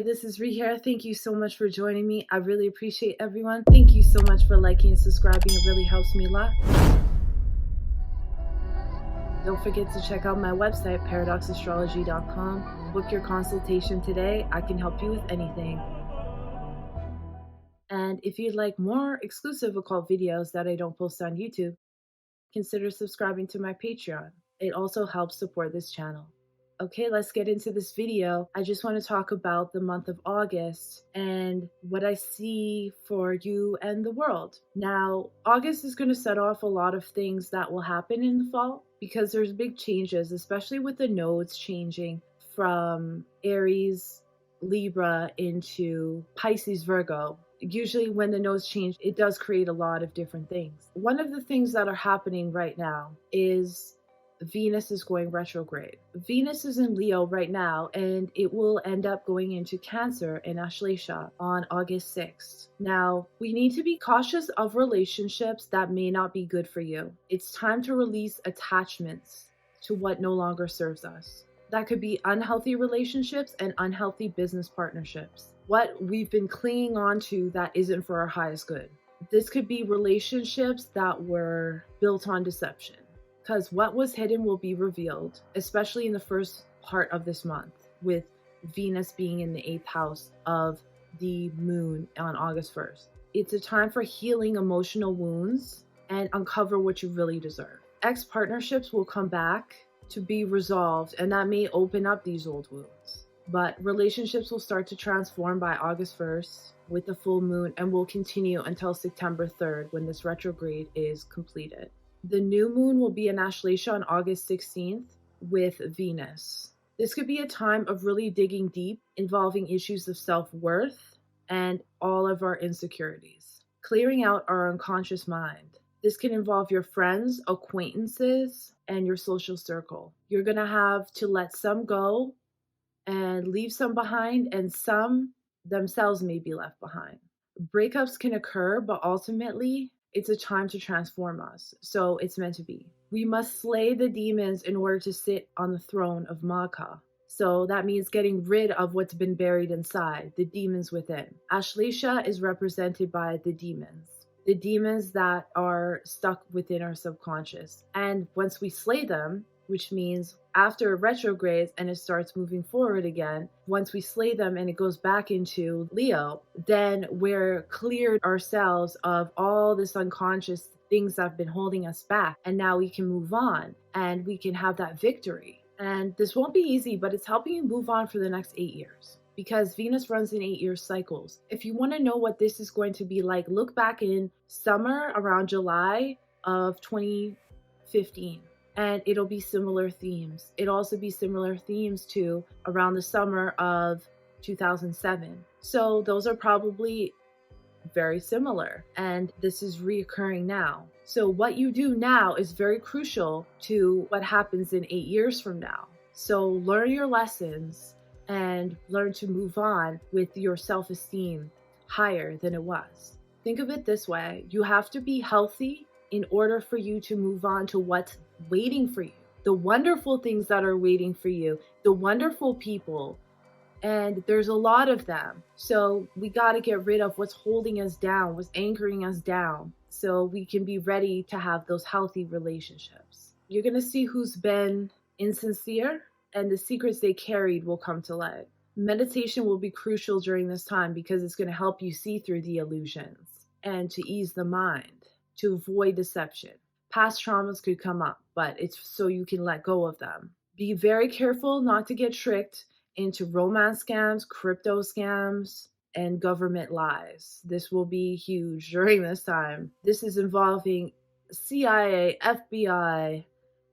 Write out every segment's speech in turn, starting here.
this is Ree here. Thank you so much for joining me. I really appreciate everyone. Thank you so much for liking and subscribing. It really helps me a lot. Don't forget to check out my website, paradoxastrology.com. Book your consultation today. I can help you with anything. And if you'd like more exclusive occult videos that I don't post on YouTube, consider subscribing to my Patreon. It also helps support this channel. Okay, let's get into this video. I just want to talk about the month of August and what I see for you and the world. Now, August is going to set off a lot of things that will happen in the fall because there's big changes, especially with the nodes changing from Aries, Libra into Pisces, Virgo. Usually when the nodes change, it does create a lot of different things. One of the things that are happening right now is Venus is going retrograde. Venus is in Leo right now, and it will end up going into Cancer in Ashleisha on August 6th. Now, we need to be cautious of relationships that may not be good for you. It's time to release attachments to what no longer serves us. That could be unhealthy relationships and unhealthy business partnerships. What we've been clinging on to that isn't for our highest good. This could be relationships that were built on deception. Because what was hidden will be revealed, especially in the first part of this month, with Venus being in the 8th house of the moon on August 1st. It's a time for healing emotional wounds and uncover what you really deserve. Ex-partnerships will come back to be resolved, and that may open up these old wounds. But relationships will start to transform by August 1st with the full moon and will continue until September 3rd when this retrograde is completed. The new moon will be in Ashleisha on August 16th with Venus. This could be a time of really digging deep, involving issues of self-worth and all of our insecurities. Clearing out our unconscious mind. This can involve your friends, acquaintances, and your social circle. You're going to have to let some go and leave some behind, and some themselves may be left behind. Breakups can occur, but ultimately, it's a time to transform us, so it's meant to be. We must slay the demons in order to sit on the throne of Maka. So that means getting rid of what's been buried inside, the demons within. Ashleisha is represented by the demons that are stuck within our subconscious. And once we slay them, which means after it retrogrades and it starts moving forward again, once we slay them and it goes back into Leo, then we're cleared ourselves of all this unconscious things that have been holding us back. And now we can move on and we can have that victory. And this won't be easy, but it's helping you move on for the next 8 years because Venus runs in 8-year cycles. If you want to know what this is going to be like, look back in summer around July of 2015. And it'll be similar themes. It'll also be similar themes to around the summer of 2007. So those are probably very similar. And this is reoccurring now. So what you do now is very crucial to what happens in 8 years from now. So learn your lessons and learn to move on with your self-esteem higher than it was. Think of it this way. You have to be healthy in order for you to move on to what's waiting for you, the wonderful things that are waiting for you, the wonderful people, and there's a lot of them. So we got to get rid of what's holding us down, what's anchoring us down, so we can be ready to have those healthy relationships. You're going to see who's been insincere, and the secrets they carried will come to light. Meditation will be crucial during this time because it's going to help you see through the illusions and to ease the mind, to avoid deception. Past traumas could come up, but it's so you can let go of them. Be very careful not to get tricked into romance scams, crypto scams, and government lies. This will be huge during this time. This is involving CIA, FBI,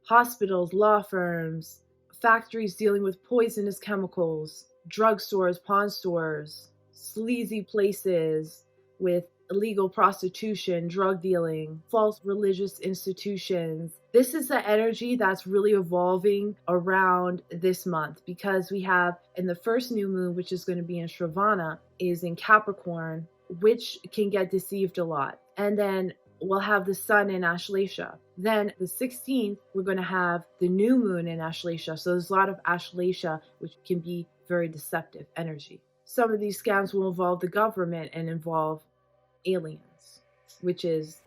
hospitals, law firms, factories dealing with poisonous chemicals, drugstores, pawn stores, sleazy places with illegal prostitution, drug dealing, false religious institutions. This is the energy that's really evolving around this month because we have in the first new moon, which is going to be in Shravana, is in Capricorn, which can get deceived a lot. And then we'll have the sun in Ashleisha. Then the 16th, we're going to have the new moon in Ashleisha. So there's a lot of Ashleisha, which can be very deceptive energy. some of these scams will involve the government and involve aliens, which is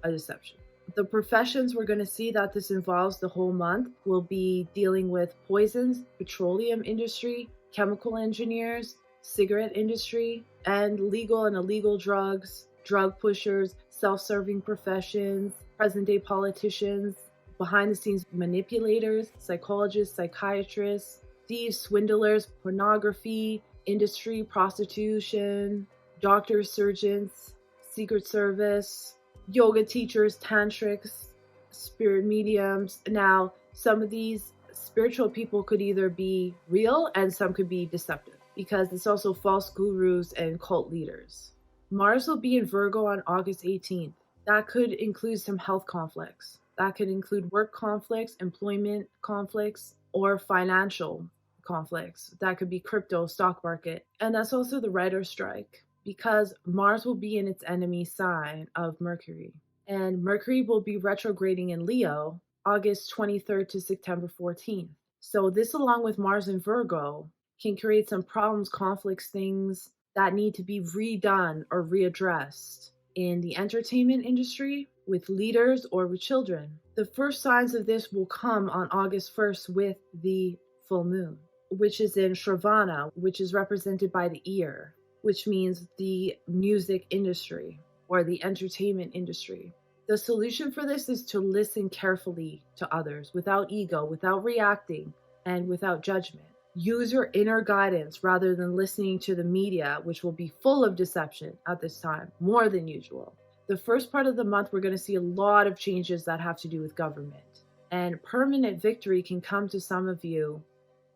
a deception. The professions we're going to see that this involves the whole month will be dealing with poisons, petroleum industry, chemical engineers, cigarette industry, and legal and illegal drugs, drug pushers, self-serving professions, present-day politicians, behind-the-scenes manipulators, psychologists, psychiatrists, thieves, swindlers, pornography, industry, prostitution, doctors, surgeons, secret service, yoga teachers, tantrics, spirit mediums. Now, some of these spiritual people could either be real and some could be deceptive, because it's also false gurus and cult leaders. Mars will be in Virgo on August 18th. That could include some health conflicts. That could include work conflicts, employment conflicts, or financial conflicts. That could be crypto, stock market. And that's also the writer's strike, because Mars will be in its enemy sign of Mercury. And Mercury will be retrograding in Leo August 23rd to September 14th. So this, along with Mars in Virgo, can create some problems, conflicts, things that need to be redone or readdressed in the entertainment industry, with leaders, or with children. The first signs of this will come on August 1st with the full moon, which is in Shravana, which is represented by the ear, which means the music industry or the entertainment industry. The solution for this is to listen carefully to others without ego, without reacting, and without judgment. Use your inner guidance rather than listening to the media, which will be full of deception at this time, more than usual. The first part of the month, we're going to see a lot of changes that have to do with government. And permanent victory can come to some of you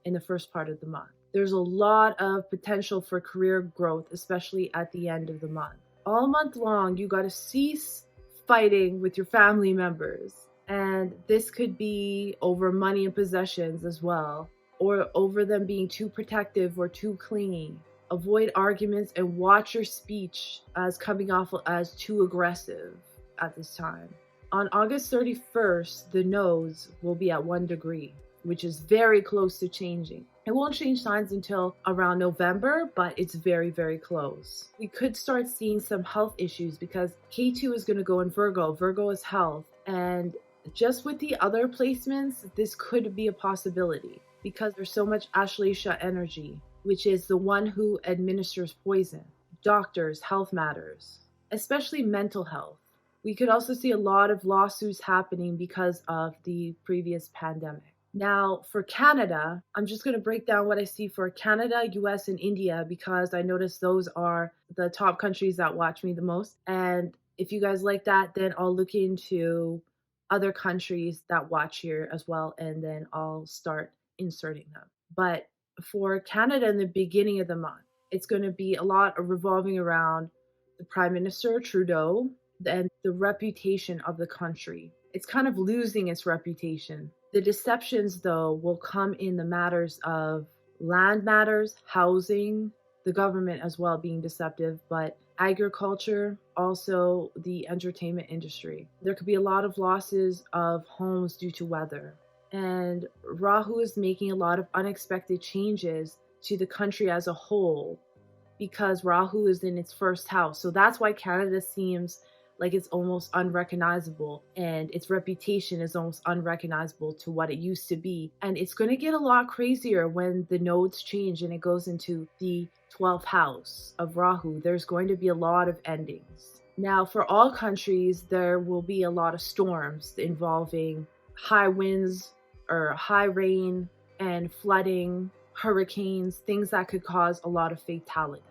in the first part of the month. There's a lot of potential for career growth, especially at the end of the month. All month long, you got to cease fighting with your family members. And this could be over money and possessions as well, or over them being too protective or too clingy. Avoid arguments and watch your speech as coming off as too aggressive at this time. On August 31st, the nodes will be at 1 degree, which is very close to changing. It won't change signs until around November, but it's very, very close. We could start seeing some health issues because K2 is going to go in Virgo. Virgo is health. And just with the other placements, this could be a possibility because there's so much Ashleisha energy, which is the one who administers poison, doctors, health matters, especially mental health. We could also see a lot of lawsuits happening because of the previous pandemic. Now, for Canada, I'm just going to break down what I see for Canada, US, and India, because I noticed those are the top countries that watch me the most. And if you guys like that, then I'll look into other countries that watch here as well, and then I'll start inserting them. But for Canada in the beginning of the month, it's going to be a lot of revolving around the Prime Minister, Trudeau, and the reputation of the country. It's kind of losing its reputation. The deceptions, though, will come in the matters of land matters, housing, the government as well being deceptive, but agriculture, also the entertainment industry. There could be a lot of losses of homes due to weather. And Rahu is making a lot of unexpected changes to the country as a whole because Rahu is in its first house. So that's why Canada seems like it's almost unrecognizable, and its reputation is almost unrecognizable to what it used to be. And it's going to get a lot crazier when the nodes change and it goes into the 12th house of Rahu. There's going to be a lot of endings. Now, for all countries, there will be a lot of storms involving high winds or high rain and flooding, hurricanes, things that could cause a lot of fatalities.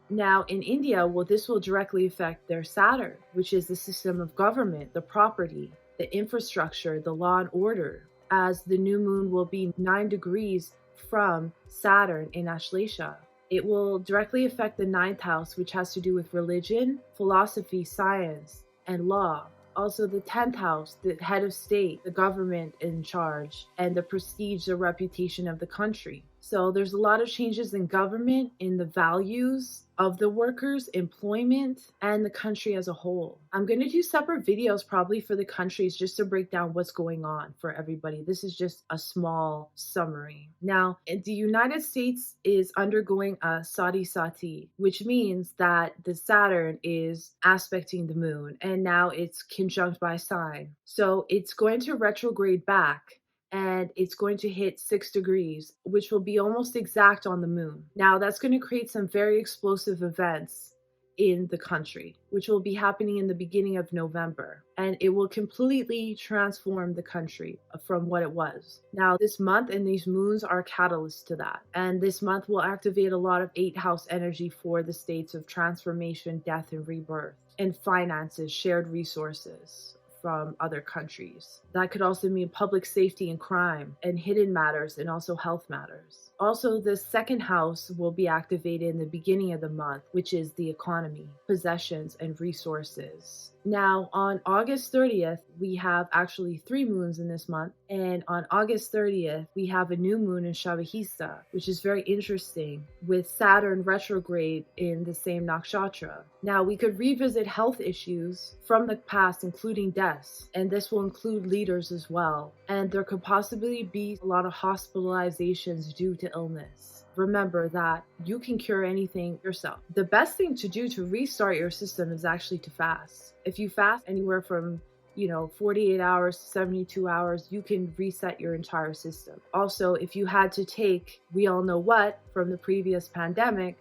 Now, in India, this will directly affect their Saturn, which is the system of government, the property, the infrastructure, the law and order, as the new moon will be 9 degrees from Saturn in Ashleisha. It will directly affect the 9th house, which has to do with religion, philosophy, science, and law. Also the 10th house, the head of state, the government in charge, and the prestige, the reputation of the country. So there's a lot of changes in government, in the values of the workers, employment, and the country as a whole. I'm going to do separate videos probably for the countries just to break down what's going on for everybody. This is just a small summary. Now, the United States is undergoing a Shawtee, which means that the Saturn is aspecting the moon, and now it's conjunct by sign. So it's going to retrograde back, and it's going to hit 6 degrees, which will be almost exact on the moon. Now, that's going to create some very explosive events in the country, which will be happening in the beginning of November. And it will completely transform the country from what it was. Now, this month and these moons are catalysts to that. And this month will activate a lot of 8th house energy for the states of transformation, death, and rebirth, and finances, shared resources from other countries. That could also mean public safety and crime, and hidden matters, and also health matters. Also, the 2nd house will be activated in the beginning of the month, which is the economy, possessions, and resources. Now, on August 30th, we have actually 3 moons in this month. And on August 30th, we have a new moon in Shawtee, which is very interesting, with Saturn retrograde in the same nakshatra. Now, we could revisit health issues from the past, including deaths, and this will include leaders as well. And there could possibly be a lot of hospitalizations due to illness. Remember that you can cure anything yourself. The best thing to do to restart your system is actually to fast. If you fast anywhere from 48 hours to 72 hours, you can reset your entire system. Also, if you had to take, we all know what, from the previous pandemic,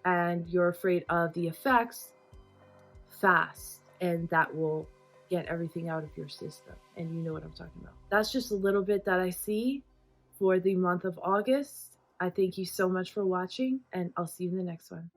and you're afraid of the effects, fast, and that will get everything out of your system. And you know what I'm talking about. That's just a little bit that I see for the month of August. I thank you so much for watching, and I'll see you in the next one.